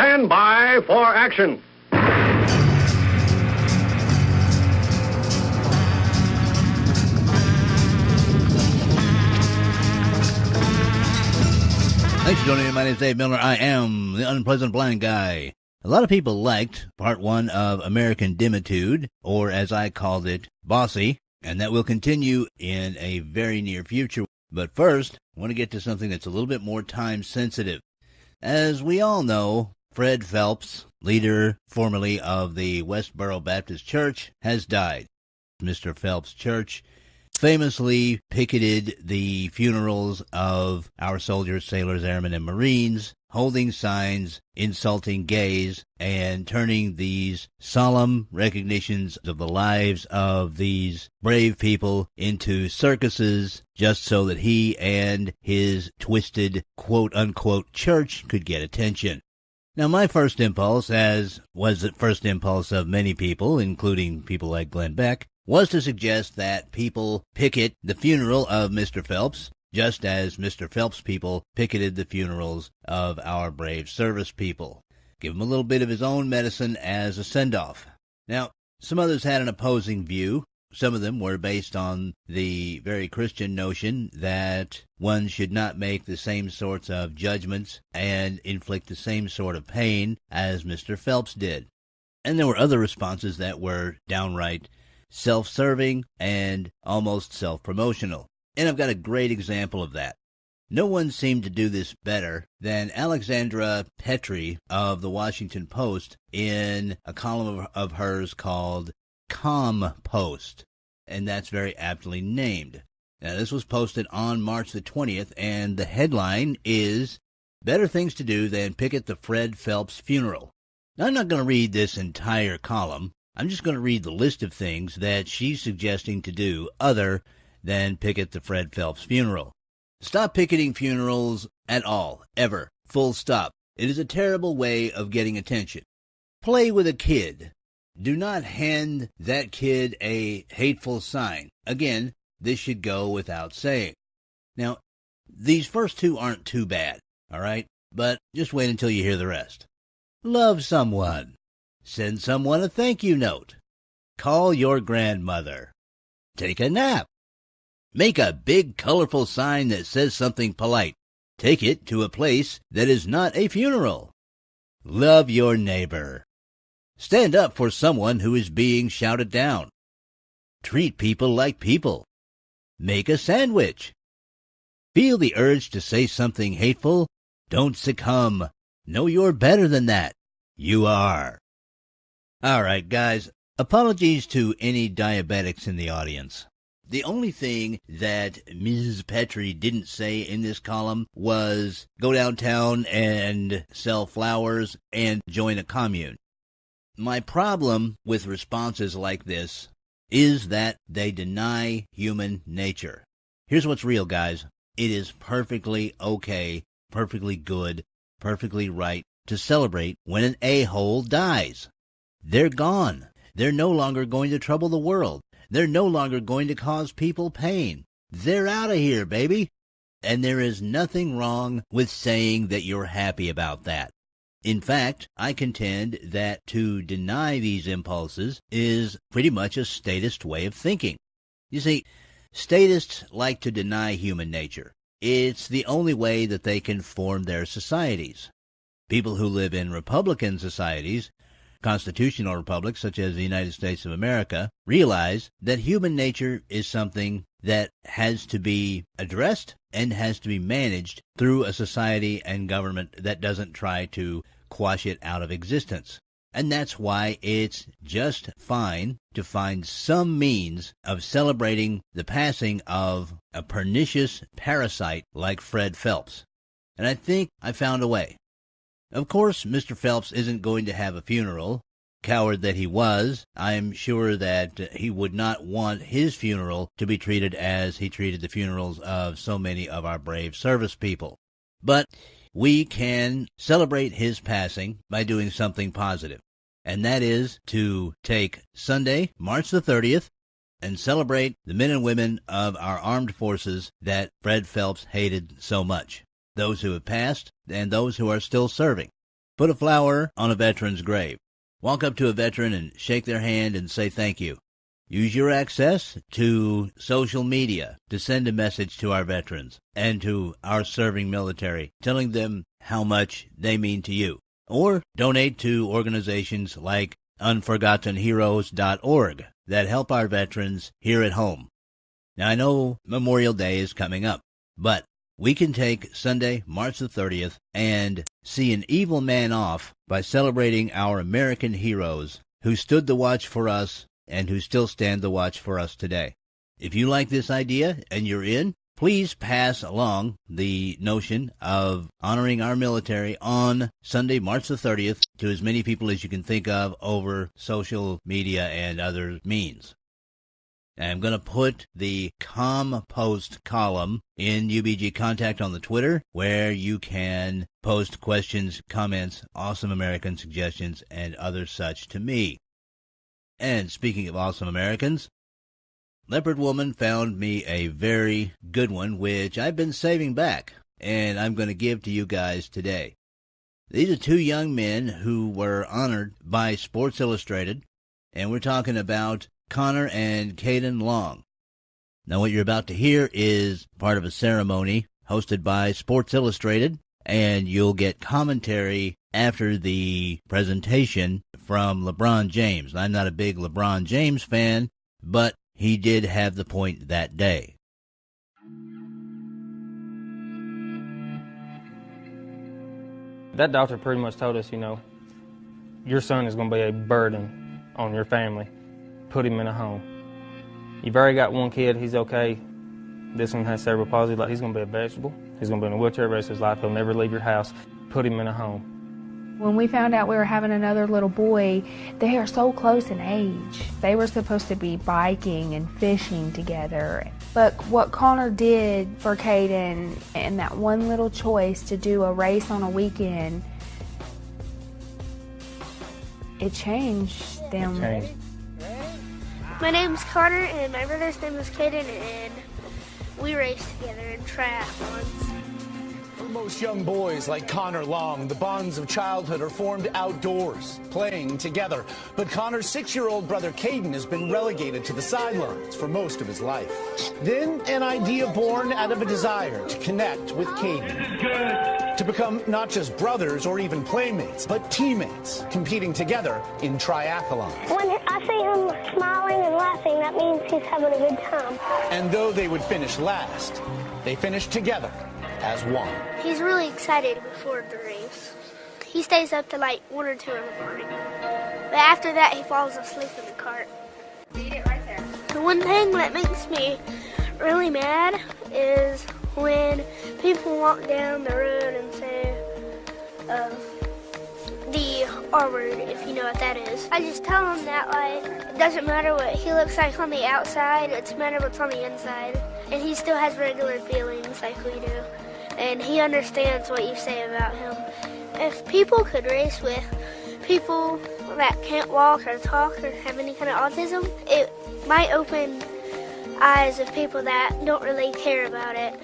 Stand by for action. Thanks for joining me. My name is Dave Miller. I am the Unpleasant Blind Guy. A lot of people liked Part 1 of American Dimitude, or as I called it, Bossy, and that will continue in a very near future. But first, I want to get to something that's a little bit more time-sensitive. As we all know, Fred Phelps, leader formerly of the Westboro Baptist Church, has died. Mr. Phelps' church famously picketed the funerals of our soldiers, sailors, airmen, and Marines, holding signs, insulting gays, and turning these solemn recognitions of the lives of these brave people into circuses just so that he and his twisted quote-unquote church could get attention. Now, my first impulse, as was the first impulse of many people, including people like Glenn Beck, was to suggest that people picket the funeral of Mr. Phelps, just as Mr. Phelps people picketed the funerals of our brave service people. Give him a little bit of his own medicine as a send-off. Now, some others had an opposing view. Some of them were based on the very Christian notion that one should not make the same sorts of judgments and inflict the same sort of pain as Mr. Phelps did. And there were other responses that were downright self-serving and almost self-promotional. And I've got a great example of that. No one seemed to do this better than Alexandra Petrie of the Washington Post in a column of hers called Compost, and that's very aptly named. Now, this was posted on March the 20th, and the headline is, "Better Things to Do Than Picket the Fred Phelps Funeral." Now, I'm not going to read this entire column. I'm just going to read the list of things that she's suggesting to do other than picket the Fred Phelps funeral. Stop picketing funerals at all, ever, full stop. It is a terrible way of getting attention. Play with a kid. Do not hand that kid a hateful sign. Again, this should go without saying. Now, these first two aren't too bad, all right? But just wait until you hear the rest. Love someone. Send someone a thank you note. Call your grandmother. Take a nap. Make a big, colorful sign that says something polite. Take it to a place that is not a funeral. Love your neighbor. Stand up for someone who is being shouted down. Treat people like people. Make a sandwich. Feel the urge to say something hateful? Don't succumb. Know you're better than that. You are. All right, guys, apologies to any diabetics in the audience. The only thing that Ms. Petrie didn't say in this column was go downtown and sell flowers and join a commune. My problem with responses like this is that they deny human nature. Here's what's real, guys. It is perfectly okay, perfectly good, perfectly right to celebrate when an a-hole dies. They're gone. They're no longer going to trouble the world. They're no longer going to cause people pain. They're out of here, baby. And there is nothing wrong with saying that you're happy about that. In fact, I contend that to deny these impulses is pretty much a statist way of thinking. You see, statists like to deny human nature. It's the only way that they can form their societies. People who live in Republican societies, constitutional republics such as the United States of America, realize that human nature is something that has to be addressed and has to be managed through a society and government that doesn't try to quash it out of existence. And that's why it's just fine to find some means of celebrating the passing of a pernicious parasite like Fred Phelps. And I think I found a way. Of course, Mr. Phelps isn't going to have a funeral. Coward that he was, I'm sure that he would not want his funeral to be treated as he treated the funerals of so many of our brave service people. But we can celebrate his passing by doing something positive, and that is to take Sunday, March the 30th, and celebrate the men and women of our armed forces that Fred Phelps hated so much. Those who have passed and those who are still serving. Put a flower on a veteran's grave. Walk up to a veteran and shake their hand and say thank you. Use your access to social media to send a message to our veterans and to our serving military, telling them how much they mean to you. Or donate to organizations like unforgottenheroes.org that help our veterans here at home. Now, I know Memorial Day is coming up, but we can take Sunday, March the 30th, and see an evil man off by celebrating our American heroes who stood the watch for us and who still stand the watch for us today. If you like this idea and you're in, please pass along the notion of honoring our military on Sunday, March the 30th, to as many people as you can think of over social media and other means. I'm going to put the post column in UBG Contact on the Twitter, where you can post questions, comments, awesome American suggestions, and other such to me. And speaking of awesome Americans, Leopard Woman found me a very good one, which I've been saving back, and I'm going to give to you guys today. These are two young men who were honored by Sports Illustrated, and we're talking about Connor and Caden Long. Now, what you're about to hear is part of a ceremony hosted by Sports Illustrated, and you'll get commentary after the presentation from LeBron James. I'm not a big LeBron James fan, but he did have the point that day. That doctor pretty much told us, your son is going to be a burden on your family. Put him in a home. You've already got one kid, he's okay. This one has cerebral palsy, like he's going to be a vegetable. He's going to be in a wheelchair the rest of his life. He'll never leave your house. Put him in a home. When we found out we were having another little boy, they are so close in age. They were supposed to be biking and fishing together. But what Connor did for Caden and that one little choice to do a race on a weekend, it changed them. It changed. My name's Connor and my brother's name is Caden, and we race together in triathlons. For most young boys like Connor Long, the bonds of childhood are formed outdoors, playing together. But Connor's 6-year-old brother Caden has been relegated to the sidelines for most of his life. Then an idea born out of a desire to connect with Caden. To become not just brothers or even playmates, but teammates, competing together in triathlons. When I see him smiling and laughing, that means he's having a good time. And though they would finish last, they finished together as one. He's really excited before the race. He stays up to like 1 or 2 in the morning. But after that, he falls asleep in the cart. Eat it right there. The one thing that makes me really mad is when people walk down the road and say the R word, if you know what that is. I just tell him that it doesn't matter what he looks like on the outside, it's matter what's on the inside. And he still has regular feelings like we do. And he understands what you say about him. If people could race with people that can't walk or talk or have any kind of autism, it might open eyes of people that don't really care about it.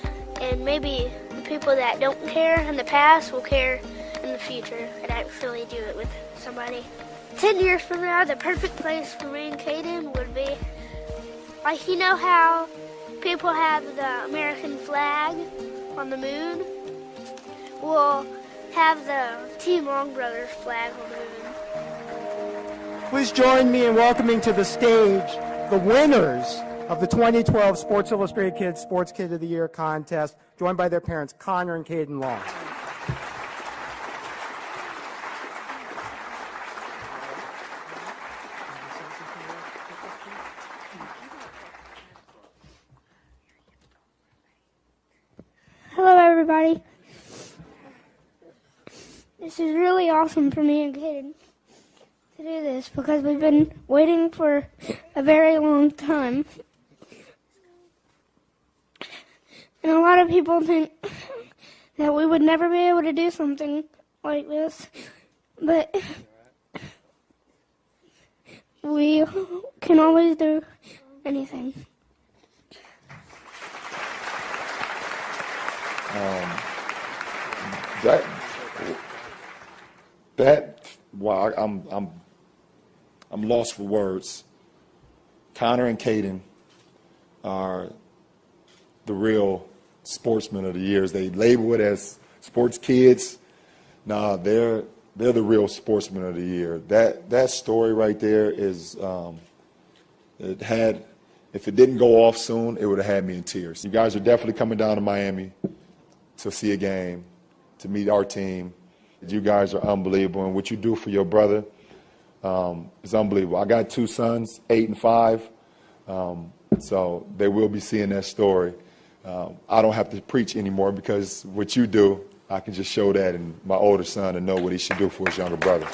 And maybe the people that don't care in the past will care in the future and actually do it with somebody. 10 years from now, the perfect place for me and Caden would be, how people have the American flag on the moon? We'll have the Team Long Brothers flag on the moon. Please join me in welcoming to the stage the winners of the 2012 Sports Illustrated Kids Sports Kid of the Year contest, joined by their parents, Connor and Caden Long. Hello, everybody. This is really awesome for me and Caden to do this because we've been waiting for a very long time. And a lot of people think that we would never be able to do something like this, but we can always do anything. Wow, I'm lost for words. Connor and Caden are the real sportsmen of the years. They label it as sports kids. Nah, they're the real sportsmen of the year. That story right there is if it didn't go off soon, it would have had me in tears. You guys are definitely coming down to Miami to see a game, to meet our team. You guys are unbelievable, and what you do for your brother is unbelievable. I got 2 sons, 8 and 5, so they will be seeing that story. I don't have to preach anymore because what you do, I can just show that in my older son and know what he should do for his younger brother.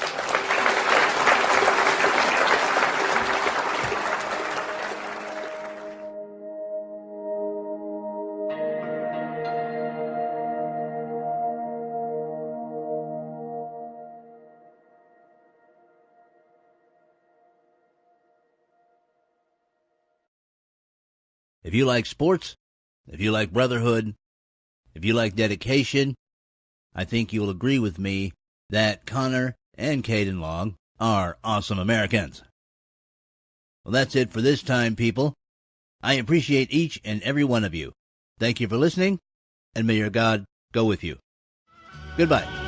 If you like sports, if you like brotherhood, if you like dedication, I think you'll agree with me that Connor and Caden Long are awesome Americans. Well, that's it for this time, people. I appreciate each and every one of you. Thank you for listening, and may your God go with you. Goodbye.